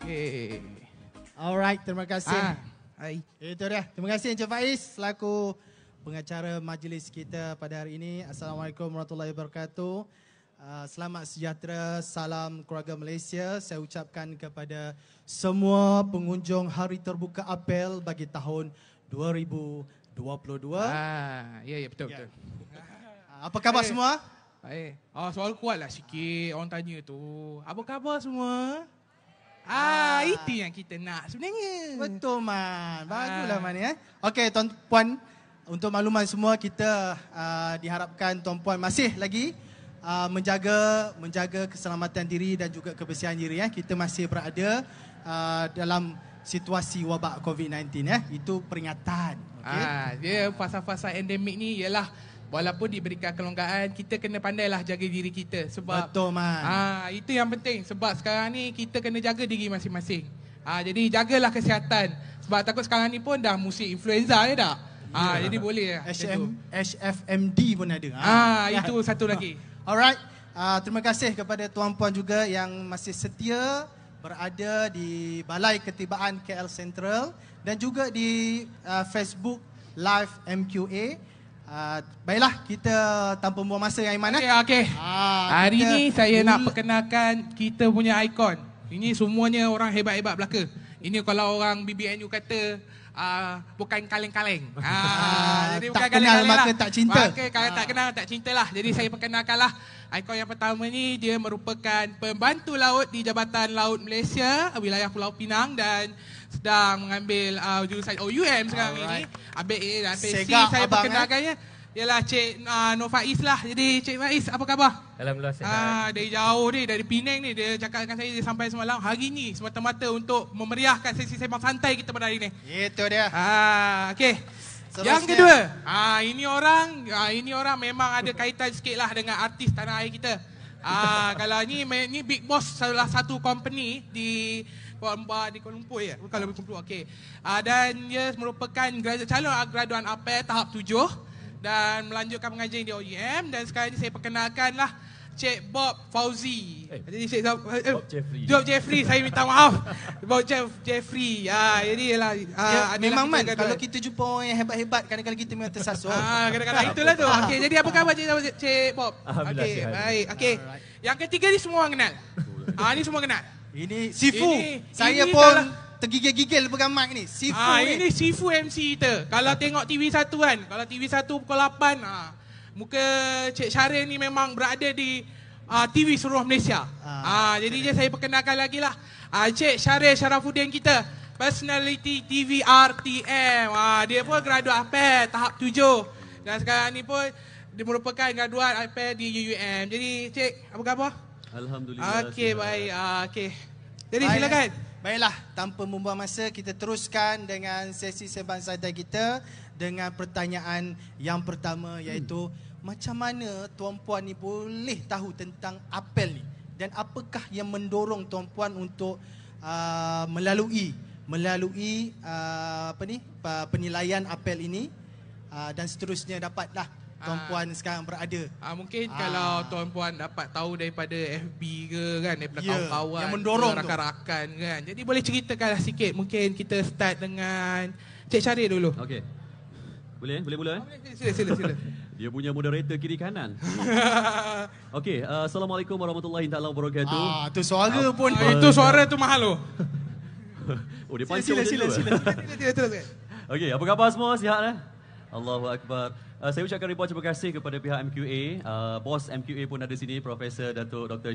Okay. Alright, terima kasih. Hai. Itu dia. Terima kasih Encik Faiz selaku pengacara majlis kita pada hari ini. Assalamualaikum warahmatullahi wabarakatuh. Selamat sejahtera, salam keluarga Malaysia. Saya ucapkan kepada semua pengunjung Hari Terbuka Apel bagi tahun 2022. Ya betul. Apa khabar semua? Baik. Soal kuatlah sikit orang tanya tu. Apa khabar semua? Itu yang kita nak sebenarnya. Betul Man. Baguslah Man ya. Okey tuan-puan, untuk makluman semua kita diharapkan tuan-puan masih lagi menjaga keselamatan diri dan juga kebersihan diri ya. Kita masih berada dalam situasi wabak COVID-19 ya. Itu peringatan. Okay? Dia fasa-fasa endemik ni ialah walaupun diberikan kelonggaran, kita kena pandailah jaga diri kita sebab betul Man. Itu yang penting sebab sekarang ni kita kena jaga diri masing-masing. Jadi jagalah kesihatan sebab takut sekarang ni pun dah musim influenza ya tak? Jadi boleh HFMD pun ada. Itu satu lagi. Alright. Terima kasih kepada tuan-puan juga yang masih setia berada di Balai Ketibaan KL Sentral dan juga di Facebook Live MQA. Baiklah, kita tanpa membuang masa yang Aiman. Okey. Hari ni saya nak perkenalkan kita punya ikon. Ini semuanya orang hebat-hebat belaka. Ini kalau orang BBNU kata bukan kaleng-kaleng. Jadi bukan tak kenal maka tak cinta. Kalau tak kenal tak cintalah. Jadi saya perkenalkanlah ikon yang pertama ni, dia merupakan pembantu laut di Jabatan Laut Malaysia wilayah Pulau Pinang dan sedang mengambil jurusan OUM sekarang ini. Ambil A dan PhD. Saya perkenalkannya ialah Cik Nur Faiz lah. Jadi Cik Faiz, apa khabar? Alhamdulillah sihat. Dari jauh ni, dari Penang ni, dia cakap dengan saya dia sampai semalam. Hari ni semata-mata untuk memeriahkan sesi sembang santai kita pada hari ni. Itu dia. Okey. Yang kedua, ini orang memang ada kaitan sikit lah dengan artis tanah air kita. Kalau ni Big Boss, salah satu company di Kuala Lumpur ya. Bukan Kuala Lumpur. Okey. Dan dia merupakan calon graduan APEL tahap 7 dan melanjutkan pengajian di OUM dan sekarang ini saya perkenalkanlah Cik Bob Fauzi. Jadi Cik Bob Jeffrey, saya minta maaf. Bob Jeffrey. Jadi ialah memang Man, kalau kita jumpa orang yang hebat-hebat kadang-kadang kita memang tersasul. Kadang-kadang itulah tu. Okey, jadi apa khabar Cik Bob? Okey, baik. Okey. Yang ketiga ni semua orang kenal. Ni semua kenal. Ini Sifu. Saya pun tergigil-gigil pegang mic ni. Sifu ini Sifu MC kita. Kalau tengok TV1 kan, kalau TV1 pukul 8, muka Cik Syaril ni memang berada di TV seluruh Malaysia. Jadi saya perkenalkan lagi lah Cik Syaril Syarafuddin kita, personality TV RTM. Dia pun graduat APEL tahap 7 dan sekarang ni pun dia merupakan graduat APEL di UUM. Jadi Cik, apa khabar? Alhamdulillah. Okey, baik. Okey. Jadi silakan. Baiklah, tanpa membuang masa kita teruskan dengan sesi sembang santai kita dengan pertanyaan yang pertama iaitu macam mana tuan-puan ni boleh tahu tentang apel ni dan apakah yang mendorong tuan-puan untuk melalui penilaian apel ini dan seterusnya dapatlah tuan-puan sekarang berada. Mungkin kalau tuan-puan dapat tahu daripada FB ke kan, daripada kawan-kawan yang mendorong rakan-rakan kan. Jadi boleh ceritakanlah sikit. Mungkin kita start dengan Cik Syaril dulu. Okey. Boleh mula? Sila. Dia punya moderator kiri kanan. Okey, Assalamualaikum warahmatullahi taala wabarakatuh. Tu suara pun. Itu suara tu mahal loh. Dia pancing Sila. Okey, apa khabar semua? Sihat Allahu Akbar. Saya ucapkan ribuan terima kasih kepada pihak MQA. Bos MQA pun ada sini, Profesor Datuk Dr.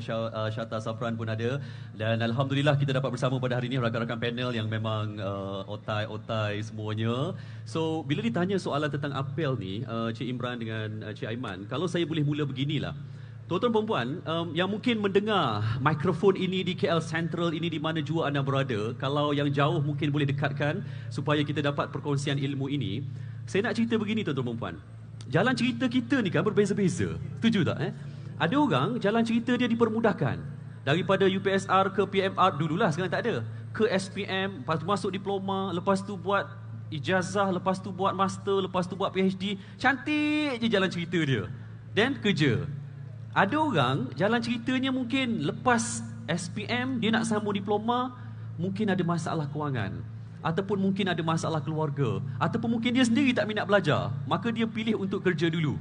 Shatta Safran pun ada. Dan Alhamdulillah kita dapat bersama pada hari ini rakan-rakan panel yang memang otai semuanya. So, bila ditanya soalan tentang apel ni, Cik Imran dengan Cik Aiman, kalau saya boleh mula beginilah. Tuan-tuan perempuan yang mungkin mendengar mikrofon ini di KL Central ini di mana jua anda berada, kalau yang jauh mungkin boleh dekatkan supaya kita dapat perkongsian ilmu ini. Saya nak cerita begini tuan-tuan perempuan. Jalan cerita kita ni kan berbeza-beza. Setuju tak? Ada orang jalan cerita dia dipermudahkan. Daripada UPSR ke PMR, dululah sekarang tak ada. Ke SPM, lepas tu masuk diploma, lepas tu buat ijazah, lepas tu buat master, lepas tu buat PhD. Cantik je jalan cerita dia. Dan kerja. Ada orang jalan ceritanya mungkin lepas SPM dia nak sambung diploma, mungkin ada masalah kewangan, ataupun mungkin ada masalah keluarga, ataupun mungkin dia sendiri tak minat belajar, maka dia pilih untuk kerja dulu.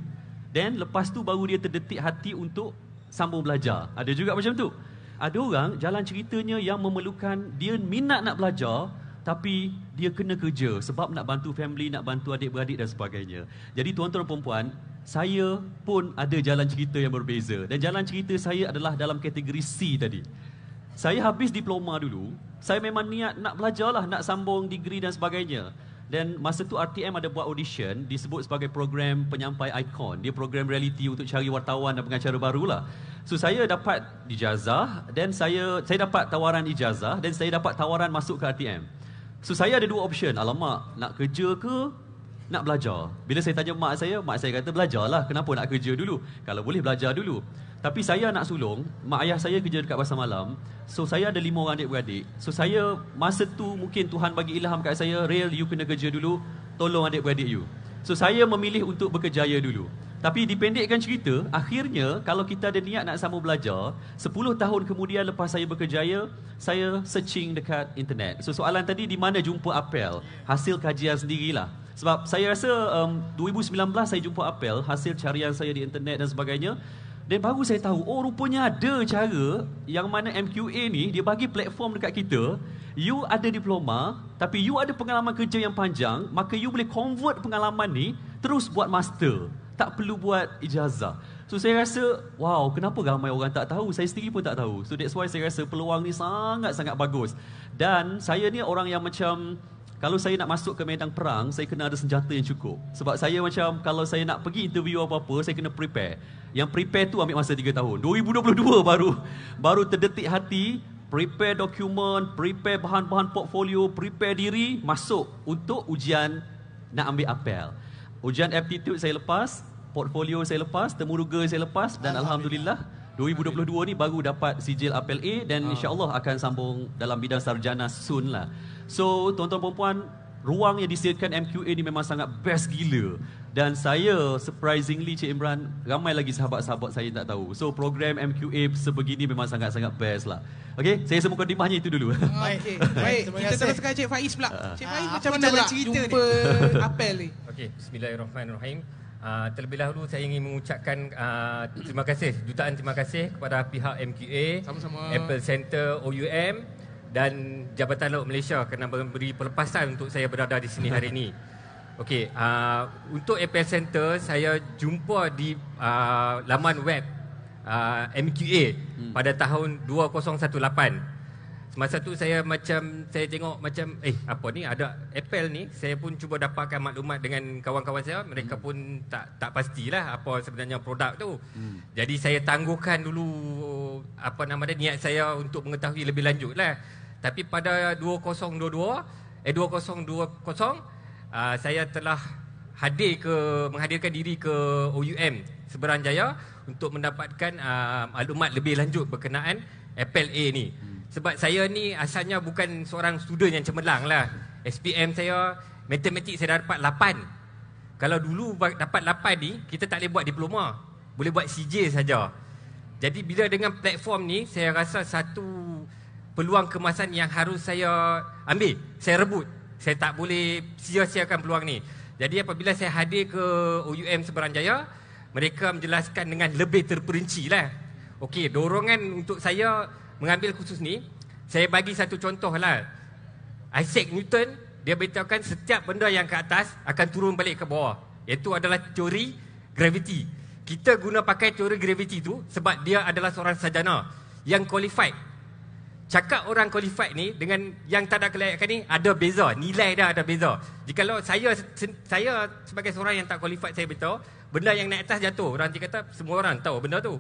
Dan lepas tu baru dia terdetik hati untuk sambung belajar. Ada juga macam tu. Ada orang jalan ceritanya yang memerlukan dia minat nak belajar, tapi dia kena kerja sebab nak bantu family, nak bantu adik-beradik dan sebagainya. Jadi tuan-tuan dan puan-puan, saya pun ada jalan cerita yang berbeza. Dan jalan cerita saya adalah dalam kategori C tadi. Saya habis diploma dulu, saya memang niat nak belajar lah, nak sambung degree dan sebagainya. Dan masa tu RTM ada buat audition, disebut sebagai program penyampai ikon. Dia program reality untuk cari wartawan dan pengacara baru lah. So saya dapat ijazah dan saya dapat tawaran ijazah dan saya dapat tawaran masuk ke RTM. So saya ada dua option, alamak nak kerja ke nak belajar. Bila saya tanya mak saya kata belajarlah, kenapa nak kerja dulu? Kalau boleh belajar dulu. Tapi saya nak sulung, mak ayah saya kerja dekat pasar malam. So saya ada 5 orang adik-beradik. So saya masa tu mungkin Tuhan bagi ilham kat saya, Rael, you kena kerja dulu, tolong adik-beradik you. So saya memilih untuk berkejaya dulu. Tapi dipendekkan cerita, akhirnya kalau kita ada niat nak sambung belajar, 10 tahun kemudian lepas saya berkejaya, saya searching dekat internet. So soalan tadi, di mana jumpa apel? Hasil kajian sendirilah. Sebab saya rasa 2019 saya jumpa apel, hasil carian saya di internet dan sebagainya. Dan baru saya tahu, oh rupanya ada cara yang mana MQA ni, dia bagi platform dekat kita. You ada diploma, tapi you ada pengalaman kerja yang panjang, maka you boleh convert pengalaman ni, terus buat master. Tak perlu buat ijazah. So saya rasa, wow, kenapa ramai orang tak tahu? Saya sendiri pun tak tahu. So that's why saya rasa peluang ni sangat-sangat bagus. Dan saya ni orang yang macam, kalau saya nak masuk ke medan perang, saya kena ada senjata yang cukup. Sebab saya macam, kalau saya nak pergi interview apa-apa, saya kena prepare. Yang prepare tu ambil masa 3 tahun. 2022 baru terdetik hati, prepare dokumen, prepare bahan-bahan portfolio, prepare diri, masuk untuk ujian nak ambil apel. Ujian aptitude saya lepas, portfolio saya lepas, temuruga saya lepas, dan Alhamdulillah 2022 ni baru dapat sijil apel A dan insya-Allah akan sambung dalam bidang sarjana soon lah. So tuan-tuan puan-puan, ruang yang disediakan MQA ni memang sangat best gila. Dan saya surprisingly Cik Imran, ramai lagi sahabat-sahabat saya tak tahu. So program MQA sebegini memang sangat-sangat best lah. Okey, saya semua mukadimahnya itu dulu. Baik, kita teruskan Cik Faiz pula. Cik Faiz macam mana pula jumpa apel ni? Okey, bismillahirrahmanirrahim. Terlebih dahulu saya ingin mengucapkan terima kasih, jutaan terima kasih kepada pihak MQA, sama-sama, Apple Center OUM dan Jabatan Laut Malaysia kerana memberi pelepasan untuk saya berada di sini hari ini. Okey, untuk Apple Center saya jumpa di laman web MQA pada tahun 2018. Semasa tu saya tengok macam apa ni, ada Apple ni. Saya pun cuba dapatkan maklumat dengan kawan-kawan saya. Mereka pun tak pastilah apa sebenarnya produk tu. Jadi saya tangguhkan dulu niat saya untuk mengetahui lebih lanjut lah. Tapi pada 2020 saya telah menghadirkan diri ke OUM Seberang Jaya untuk mendapatkan maklumat lebih lanjut berkenaan Apple A ni. Sebab saya ni asalnya bukan seorang student yang cemerlang lah. SPM saya, matematik saya dapat 8. Kalau dulu dapat 8 ni, kita tak boleh buat diploma. Boleh buat CJ saja. Jadi bila dengan platform ni, saya rasa satu peluang kemasan yang harus saya ambil. Saya rebut. Saya tak boleh sia-siakan peluang ni. Jadi apabila saya hadir ke OUM Seberang Jaya, mereka menjelaskan dengan lebih terperinci lah. Okey, dorongan untuk saya mengambil kursus ni, saya bagi satu contoh lah. Isaac Newton, dia beritahukan setiap benda yang ke atas akan turun balik ke bawah. Iaitu adalah teori gravity. Kita guna pakai teori gravity tu sebab dia adalah seorang sarjana yang qualified. Cakap orang qualified ni dengan yang tak ada kelayakan ni ada beza, nilai dia ada beza. Jikalau saya sebagai seorang yang tak qualified, saya beritahu benda yang naik atas jatuh, orang nanti kata semua orang tahu benda tu.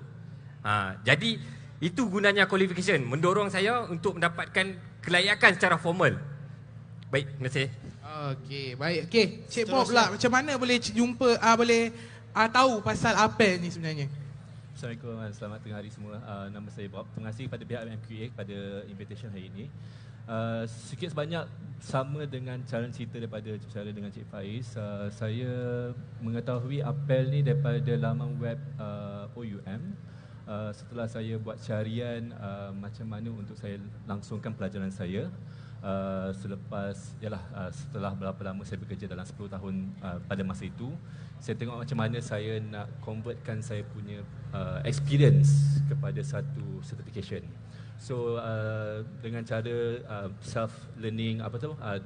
Jadi itu gunanya qualification, mendorong saya untuk mendapatkan kelayakan secara formal. Baik, terima kasih. Okey, baik. Okey, Cik Bob pula, macam mana boleh jumpa, boleh tahu pasal apel ni sebenarnya? Assalamualaikum, selamat tengah hari semua. Nama saya Bob. Terima kasih kepada pihak MQA kepada invitation hari ini. Sikit sebanyak sama dengan jalan cerita daripada bicara dengan Cik Faiz. Saya mengetahui apel ni daripada laman web OUM. setelah saya buat carian macam mana untuk saya langsungkan pelajaran saya, setelah berapa lama saya bekerja dalam 10 tahun pada masa itu, saya tengok macam mana saya nak convertkan saya punya experience kepada satu certification. So dengan cara self learning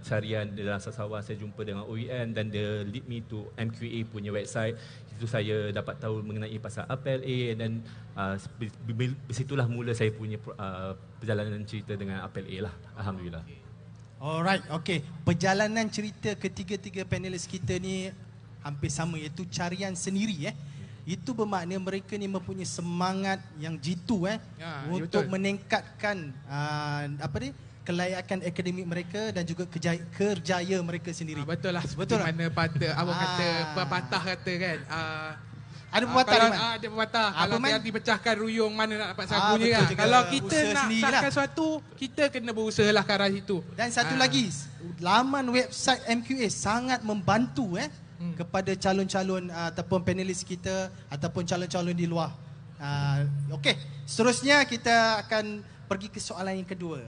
carian dalam sasawan, saya jumpa dengan OEM dan dia lead me to MQA punya website. Itu saya dapat tahu mengenai pasal APLA dan disitulah mula saya punya perjalanan cerita dengan APLA lah. Alhamdulillah. Alright, okay. Perjalanan cerita ketiga-tiga panelis kita ni hampir sama, iaitu carian sendiri Itu bermakna mereka ni mempunyai semangat yang jitu untuk betul. meningkatkan kelayakan akademik mereka dan juga kerjaya mereka sendiri. Betul lah, Betul seperti mana pepatah kata kan. Ada pepatah kalau, Iman? ada pepatah. Apa, Kalau Man? tiada dipecahkan ruyung, mana nak dapat sagunya betul kan. juga. Kalau kita Usaha nak sendirilah. sahkan sesuatu, kita kena berusaha lah ke arah situ. Dan satu lagi, laman website MQA sangat membantu kepada calon-calon ataupun panelis kita ataupun calon-calon di luar. Okey, seterusnya kita akan pergi ke soalan yang kedua.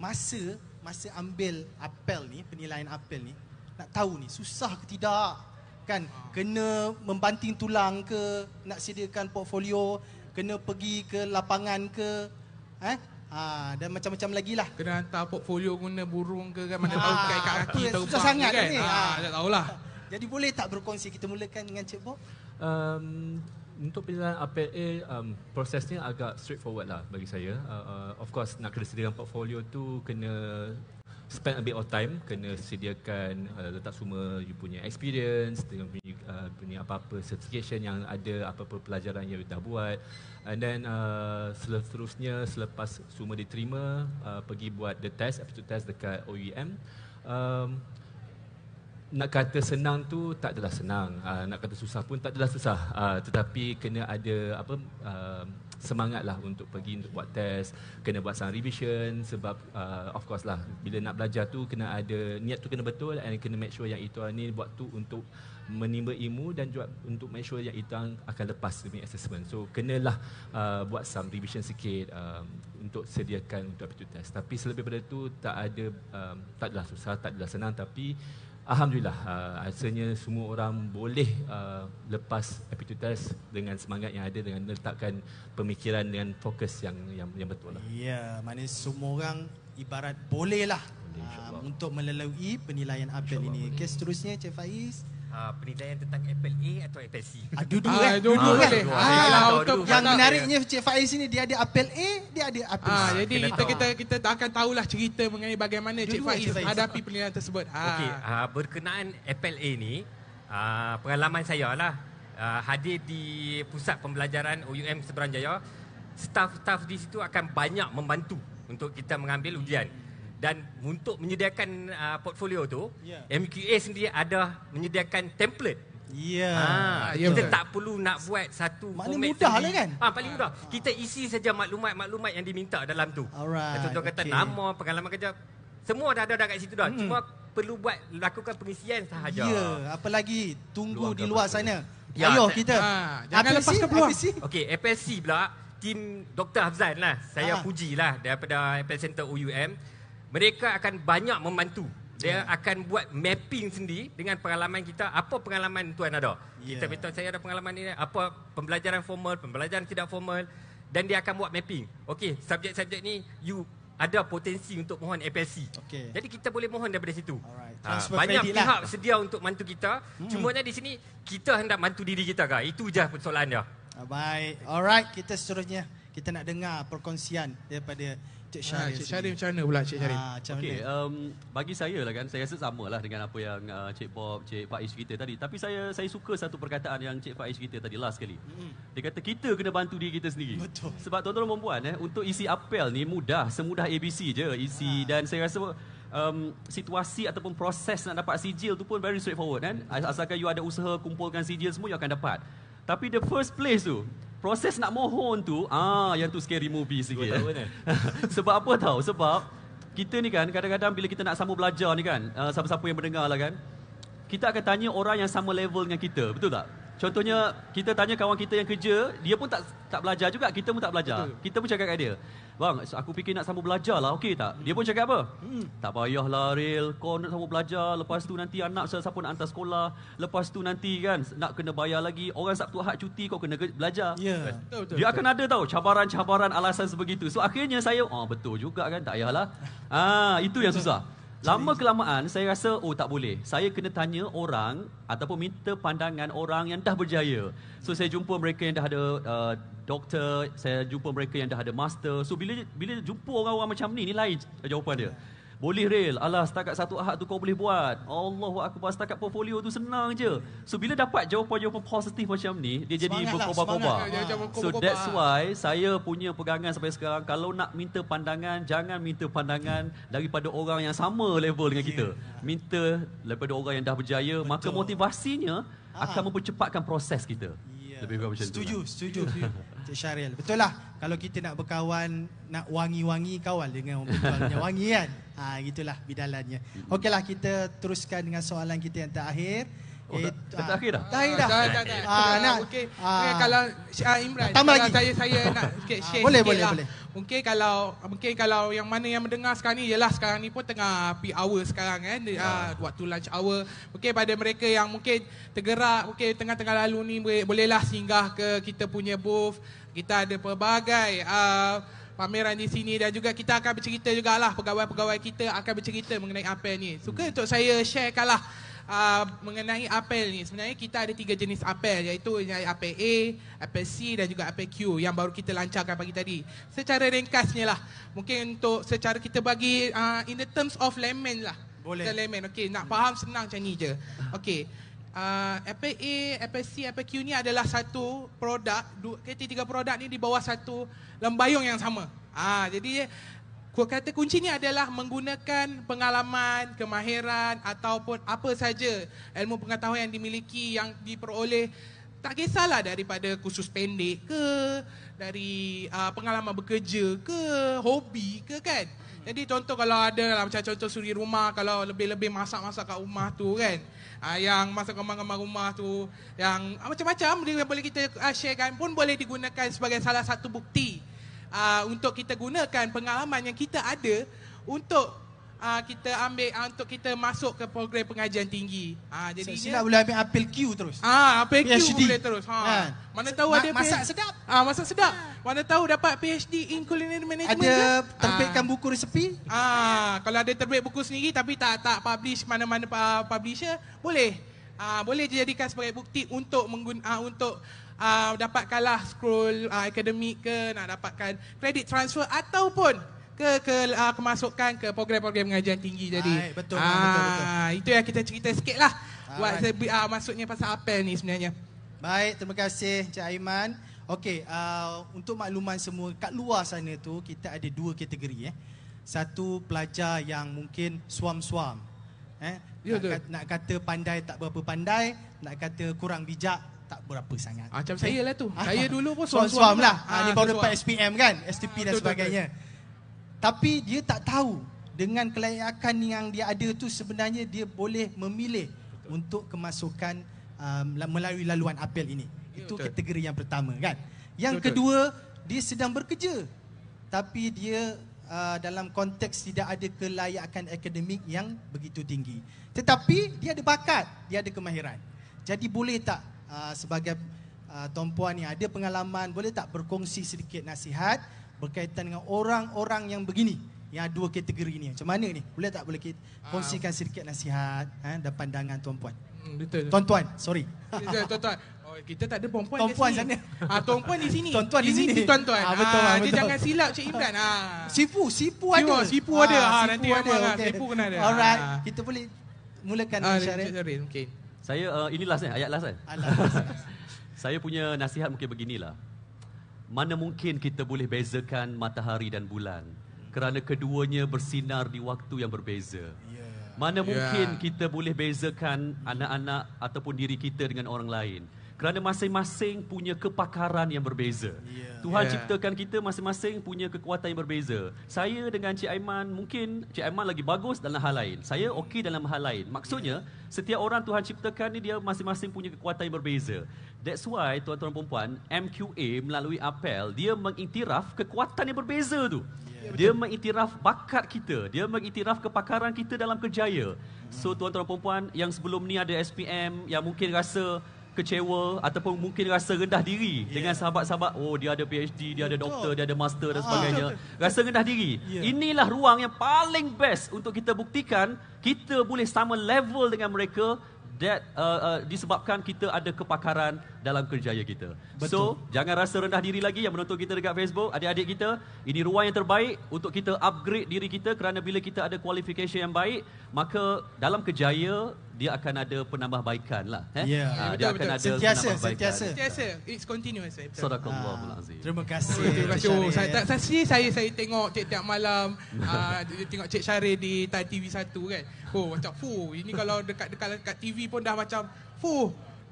Masa ambil apel ni, penilaian apel ni, nak tahu ni susah ke tidak? Kan kena membanting tulang ke, nak sediakan portfolio, kena pergi ke lapangan ke, dan macam-macam lagi lah. Kena hantar portfolio guna burung ke kan, mana tahu kat kaki terbang susah sangat kan. ni. Tak tahulah. Jadi boleh tak berkongsi, kita mulakan dengan Cik Bob? Untuk penilaian APLA, prosesnya agak straightforward lah bagi saya. Of course, nak kena sediakan portfolio tu kena spend a bit of time, kena sediakan letak semua you punya experience, dengan punya apa-apa certification yang ada, apa-apa pelajaran yang you dah buat. And then seterusnya selepas semua diterima, pergi buat the test, aptitude test dekat OEM. Nak kata senang tu tak adalah senang, nak kata susah pun tak adalah susah, tetapi kena ada semangat lah untuk pergi untuk buat test, kena buat some revision sebab of course lah bila nak belajar tu kena ada niat tu, kena betul, and kena make sure yang itu ni buat tu untuk menimba ilmu dan juga untuk make sure yang itu akan lepas demi assessment. So kenalah buat some revision sikit untuk sediakan untuk aptitude test. Tapi selebih daripada tu tak adalah susah, tak adalah senang, tapi alhamdulillah rasanya semua orang boleh lepas aptitude test dengan semangat yang ada, dengan letakkan pemikiran dengan fokus yang betul lah. Ya, maknanya semua orang ibarat bolehlah untuk melalui penilaian apel ini. Okey, seterusnya Cik Faiz. Penilaian tentang APLA atau APLC? Dua-dua dua boleh. untuk Yang menariknya Cik Faiz ini, dia ada apel A, dia ada apel C. Jadi kita akan tahulah cerita mengenai bagaimana Cik Dua-dua Faiz Cik Faiz hadapi penilaian tersebut. Okey, berkenaan APLA ni, pengalaman saya lah, hadir di pusat pembelajaran OUM Seberang Jaya, staf-staf di situ akan banyak membantu untuk kita mengambil ujian. Dan untuk menyediakan portfolio tu, MQA sendiri ada menyediakan template. Kita tak perlu nak buat satu Maknanya format mudah sendiri. lah kan? Paling mudah. Kita isi saja maklumat-maklumat yang diminta dalam tu. Alright, Contoh kata nama, pengalaman kerja, semua dah ada kat situ dah. Cuma perlu lakukan pengisian sahaja. Ya, apa lagi? Tunggu di luar sana. Ya, Ayuh kita. jangan lepaskan peluang. Okey, APLC pula, tim Dr. Hafzan lah. Saya pujilah daripada APL Center OUM. Mereka akan banyak membantu. Dia akan buat mapping sendiri dengan pengalaman kita. Apa pengalaman tuan ada? Kita beritahu saya ada pengalaman ni. Apa pembelajaran formal, pembelajaran tidak formal. Dan dia akan buat mapping. Okey, subjek-subjek ni you ada potensi untuk mohon APLC. Jadi kita boleh mohon daripada situ. Banyak pihak sedia untuk bantu kita. Cumanya di sini kita hendak bantu diri kita kah? Itu je persoalan dia. Baik. Alright, kita seterusnya kita nak dengar perkongsian daripada Cik Syarif. Cik Syarif macam mana pula Cik Syarif? Okey, bagi saya lah kan, saya rasa sama lah dengan apa yang Cik Bob, Cik Faiz cerita tadi. Tapi saya suka satu perkataan yang Cik Faiz cerita tadi last sekali. Dia kata kita kena bantu diri kita sendiri. Betul. Sebab tuan-tuan dan puan untuk isi apel ni mudah, semudah ABC je isi. Dan saya rasa situasi ataupun proses nak dapat sijil tu pun very straightforward kan. Asalkan you ada usaha kumpulkan sijil semua, you akan dapat. Tapi the first place tu, proses nak mohon tu, yang tu scary movie sikit. Sebab apa tahu? Sebab kita ni kan kadang-kadang bila kita nak sambung belajar ni kan, siapa-siapa yang mendengar lah kan, kita akan tanya orang yang sama level dengan kita, betul tak? Contohnya, kita tanya kawan kita yang kerja, dia pun tak belajar juga, kita pun tak belajar. Betul. Kita pun cakap kat dia, bang, aku fikir nak sambung belajar lah, okey tak? Dia pun cakap apa? Tak payahlah Ril, kau nak sambung belajar, lepas tu nanti anak siapa nak hantar sekolah, lepas tu nanti kan nak kena bayar lagi, orang Sabtu Ahad cuti kau kena belajar. Ya. Betul. Dia akan ada tahu cabaran-cabaran alasan sebegitu. So akhirnya saya, betul juga kan, tak payahlah. Itu yang susah. Lama kelamaan saya rasa tak boleh. Saya kena tanya orang ataupun minta pandangan orang yang dah berjaya. So saya jumpa mereka yang dah ada doktor, saya jumpa mereka yang dah ada master. So bila jumpa orang-orang macam ni lain jawapan dia. Boleh Ril, alah setakat satu Ahad tu kau boleh buat. Allahu Akbar, setakat portfolio tu senang je. So bila dapat jawapan-jawapan positif macam ni, dia jadi berkobar-kobar. So that's why saya punya pegangan sampai sekarang, kalau nak minta pandangan, jangan minta pandangan daripada orang yang sama level dengan kita. Minta daripada orang yang dah berjaya, maka motivasinya akan mempercepatkan proses kita. Lebih kurang macam setuju. Cik Syaril. Betul lah. Kalau kita nak berkawan, nak wangi-wangi, kawal dengan orang betul wangi kan. Gitulah bidalannya. Okeylah, kita teruskan dengan soalan kita yang terakhir. Terakhir dah? Terakhir dah. Okey. Kalau Imran, tambah kalau lagi. saya nak share boleh. Mungkin kalau yang mana yang mendengar sekarang ni, yelah sekarang ni pun tengah peak hour sekarang kan, waktu lunch hour. Mungkin pada mereka yang mungkin tergerak, mungkin tengah-tengah lalu ni bolehlah singgah ke kita punya booth. Kita ada pelbagai pameran di sini dan juga kita akan bercerita jugalah, pegawai-pegawai kita akan bercerita mengenai apel ni. Suka untuk saya sharekanlah mengenai apel ni. Sebenarnya kita ada 3 jenis apel, iaitu apel A, apel C dan juga apel Q yang baru kita lancarkan pagi tadi. Secara ringkasnya lah, mungkin untuk secara kita bagi in the terms of layman lah. Boleh. Layman, okey, nak faham senang macam ni je. Okey. Apel A, apel C, apel Q ni adalah satu produk, tiga produk ni di bawah satu lembayung yang sama. Jadi kata kunci ni adalah menggunakan pengalaman, kemahiran ataupun apa saja ilmu pengetahuan yang dimiliki, yang diperoleh, tak kisahlah daripada kursus pendek ke, dari pengalaman bekerja ke, hobi ke kan. Jadi contoh kalau ada lah, macam contoh suri rumah, kalau lebih-lebih masak-masak kat rumah tu kan, yang masak gambar-gambar rumah tu, yang macam-macam boleh kita sharekan, pun boleh digunakan sebagai salah satu bukti untuk kita gunakan pengalaman yang kita ada untuk kita ambil, untuk kita masuk ke program pengajian tinggi. Jadi Sila boleh ambil apel Q terus. Apel Q PhD. boleh terus. Mana tahu ada masak sedap. Masak sedap. Mana tahu dapat PhD in culinary management. Ada terbitkan buku resepi? Kalau ada terbit buku sendiri tapi tak publish mana-mana publisher, boleh. Boleh dijadikan sebagai bukti untuk untuk dapatkanlah scroll akademik ke, nak dapatkan kredit transfer ataupun kemasukan ke program-program pengajian tinggi jadi. Betul. Itu yang kita cerita sikit lah. Maksudnya pasal apel ni sebenarnya. Baik, terima kasih Cik Aiman. Okey, untuk makluman semua, kat luar sana tu kita ada 2 kategori. Satu pelajar yang mungkin suam-suam. Nak kata pandai tak berapa pandai, nak kata kurang bijak tak berapa sangat. Macam saya lah tu. Saya dulu pun suam-suam lah. Ni baru dapat SPM kan, STP dan sebagainya. Tapi dia tak tahu dengan kelayakan yang dia ada tu sebenarnya dia boleh memilih untuk kemasukan melalui laluan apel ini. Itu kategori yang pertama kan. Yang kedua, dia sedang bekerja tapi dia dalam konteks tidak ada kelayakan akademik yang begitu tinggi. Tetapi dia ada bakat, dia ada kemahiran. Jadi boleh tak sebagai tuan-puan yang ada pengalaman, boleh tak berkongsi sedikit nasihat berkaitan dengan orang-orang yang begini, yang 2 kategori ni? Macam mana ni? Boleh tak kita kongsikan sedikit nasihat dan pandangan tuan-puan? Betul. Tuan-tuan, sorry. Tuan-tuan. Kita tak ada perempuan tuan-puan di sini. sana. Tuan-puan di sini. Tuan-tuan di sini. Tuan-tuan. Betul. Dia jangan silap Cik Imran. Sipu ada. Sipu ada. Nanti memang sipu kena ada. Alright. Kita boleh mulakan Syaril. Okay. Saya ini last ayat last kan. Saya punya nasihat mungkin beginilah. Mana mungkin kita boleh bezakan matahari dan bulan, kerana keduanya bersinar di waktu yang berbeza. Mana mungkin kita boleh bezakan anak-anak ataupun diri kita dengan orang lain, kerana masing-masing punya kepakaran yang berbeza. Tuhan ciptakan kita masing-masing punya kekuatan yang berbeza. Saya dengan Cik Aiman, mungkin Cik Aiman lagi bagus dalam hal lain, saya okey dalam hal lain. Maksudnya, setiap orang Tuhan ciptakan ni dia masing-masing punya kekuatan yang berbeza. That's why tuan-tuan dan puan, MQA melalui apel, dia mengiktiraf kekuatan yang berbeza tu. Dia mengiktiraf bakat kita, dia mengiktiraf kepakaran kita dalam kerjaya. So tuan-tuan dan puan yang sebelum ni ada SPM yang mungkin rasa kecewa ataupun mungkin rasa rendah diri dengan sahabat-sahabat, oh dia ada PhD, dia ada doktor, dia ada master dan sebagainya. Rasa rendah diri. Inilah ruang yang paling best untuk kita buktikan kita boleh sama level dengan mereka. That disebabkan kita ada kepakaran dalam kerjaya kita. So, jangan rasa rendah diri lagi yang menonton kita dekat Facebook, adik-adik kita. Ini ruang yang terbaik untuk kita upgrade diri kita kerana bila kita ada qualification yang baik, maka dalam kerjaya dia akan ada penambahbaikan lah. Dia akan ada penambahbaikan. Sentiasa. It's continuous. Sadaqallahul azim. Terima kasih. Terima kasih. Saya tengok tiap malam tengok Cik Syaril di Tan TV1 kan. Oh macam ini kalau dekat TV pun dah macam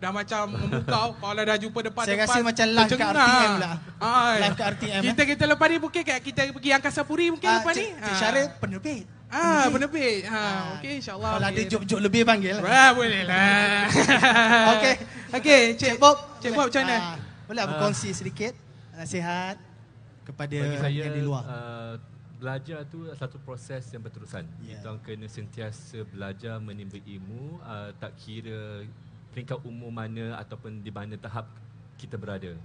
dah macam memukau. Kalau dah jumpa depan-depan saya rasa macam live kat RTM lah. Live kat RTM. Kita lepas ni mungkin kita pergi Angkasa Puri mungkin lepas ni. Cik Syaril penerbit. Penerbit. Okey insya-Allah. Kalau ada job-job lebih panggil lah. Boleh lah. Okey, Cik Bob macam mana? Boleh berkongsi sedikit nasihat kepada yang di luar. Belajar tu satu proses yang berterusan. Kita kena sentiasa belajar menimba ilmu, tak kira peringkat umur mana ataupun di mana tahap kita berada.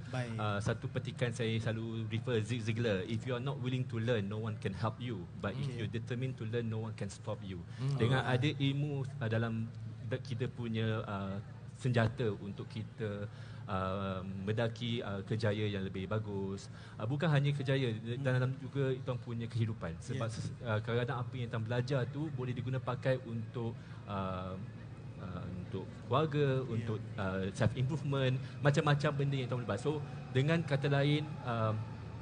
Satu petikan saya selalu refer Zig Ziglar, if you are not willing to learn, no one can help you, but if you're determined to learn, no one can stop you. Dengan ada ilmu dalam kita punya senjata untuk kita mendaki kejayaan yang lebih bagus. Bukan hanya kejayaan, dalam juga itu punya kehidupan. Sebab kadang-kadang apa yang kita belajar tu boleh diguna pakai untuk keluarga, untuk self improvement, macam-macam benda yang kita boleh buat. So dengan kata lain,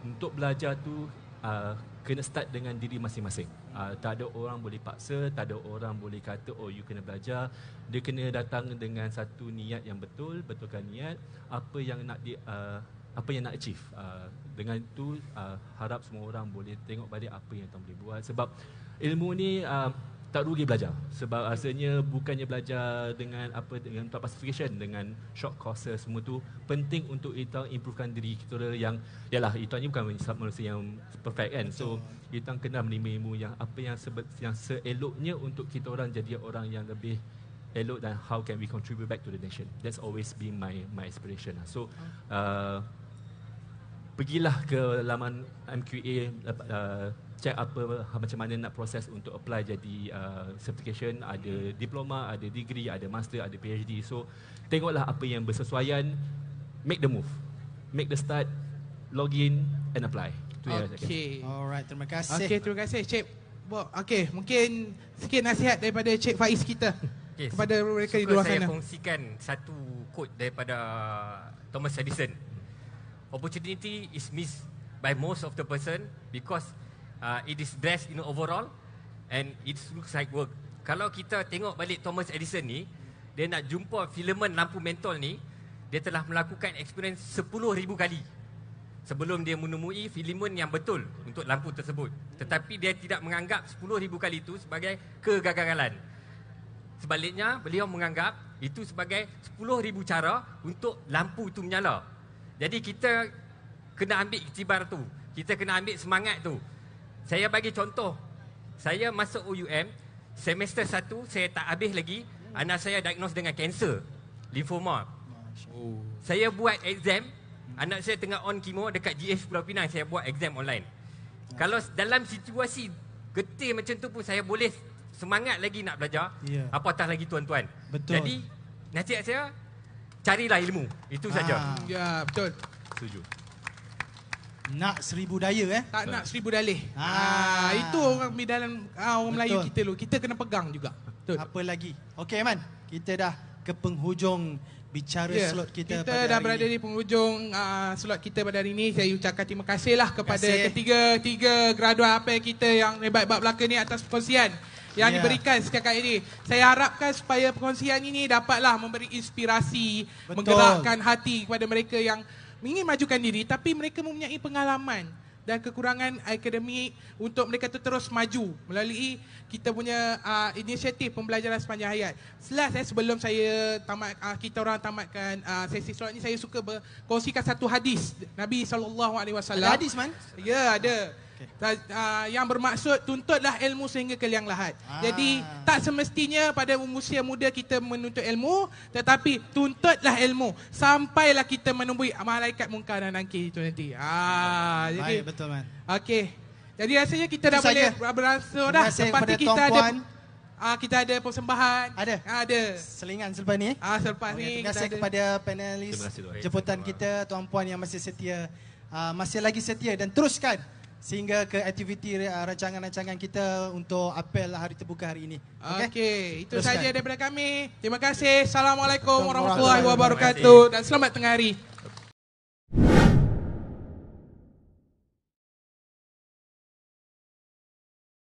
untuk belajar tu kena start dengan diri masing-masing. Tak ada orang boleh paksa, tak ada orang boleh kata oh you kena belajar. Dia kena datang dengan satu niat yang betul, betulkan niat apa yang nak achieve. Dengan itu harap semua orang boleh tengok balik apa yang kita boleh buat. Sebab ilmu ni tak rugi belajar. Sebab rasanya bukannya belajar dengan top classification, dengan short courses semua tu penting untuk kita improvekan diri kita yang yalah kita ni bukan manusia yang perfect kan. So kita kena menerima ilmu yang yang seeloknya untuk kita orang jadi orang yang lebih elok dan how can we contribute back to the nation. That's always been my aspiration. So pergilah ke laman MQA, check macam mana nak proses untuk apply jadi certification. Ada diploma, ada degree, ada master, ada PhD. So tengoklah apa yang bersesuaian, make the move, make the start, log in and apply. Alright, terima kasih. Terima kasih Cik Bob. Mungkin sikit nasihat daripada Cik Faiz kita kepada mereka di luar sana. Saya kongsikan satu quote daripada Thomas Edison. Opportunity is missed by most of the person because it is dressed in overall and it looks like work. Kalau kita tengok balik Thomas Edison ni, dia nak jumpa filament lampu mentol ni, dia telah melakukan experience 10,000 kali sebelum dia menemui filament yang betul untuk lampu tersebut. Tetapi dia tidak menganggap 10,000 kali itu sebagai kegagalan. Sebaliknya, beliau menganggap itu sebagai 10,000 cara untuk lampu itu menyala. Jadi kita kena ambil iktibar tu. Kita kena ambil semangat tu. Saya bagi contoh. Saya masuk UUM, semester 1 saya tak habis lagi, anak saya diagnose dengan kanser, limfoma. Saya buat exam, anak saya tengah on chemo dekat GH Pulau Pinang, saya buat exam online. Kalau dalam situasi getir macam tu pun saya boleh semangat lagi nak belajar, apatah lagi tuan-tuan. Betul. Jadi nasihat saya, carilah ilmu. Itu saja. Ya, betul. Setuju. Nak 1000 daya tak nak 1000 dalih. Itu orang dalam orang Melayu kita lu. Kita kena pegang juga. Betul. Apa lagi? Okey Man, kita dah ke penghujung bicara slot kita pada hari ini. Kita dah berada di penghujung slot kita pada hari ini. Saya ucapkan terima kasihlah kepada ketiga graduan apel kita yang hebat belaka ni atas perkongsian yang diberikan setiap ini. Saya harapkan supaya perkongsian ini dapatlah memberi inspirasi, menggerakkan hati kepada mereka yang ingin majukan diri tapi mereka mempunyai pengalaman dan kekurangan akademik untuk mereka tu terus maju melalui kita punya inisiatif pembelajaran sepanjang hayat. Sebelum saya kita orang tamatkan sesi solat ni, saya suka berkongsikan satu hadis Nabi SAW. Ada hadis man? Ya, ada. Yang bermaksud tuntutlah ilmu sehingga ke liang lahat. Jadi tak semestinya pada usia muda kita menuntut ilmu, tetapi tuntutlah ilmu sampailah kita menemui malaikat mungkar dan nakir itu nanti. Jadi baik, betul man. Okey. Jadi rasanya kita dah boleh beransur dah. Sepatutnya kita ada persembahan. Ada. Selingan selepas ni. Selepas ni terima kasih kepada panelis jemputan kita, tuan-puan yang masih setia, masih lagi setia dan teruskan sehingga ke aktiviti rancangan-rancangan kita untuk apel hari terbuka hari ini. Okey, itu saja daripada kami. Terima kasih. Assalamualaikum warahmatullahi wabarakatuh dan selamat tengah hari.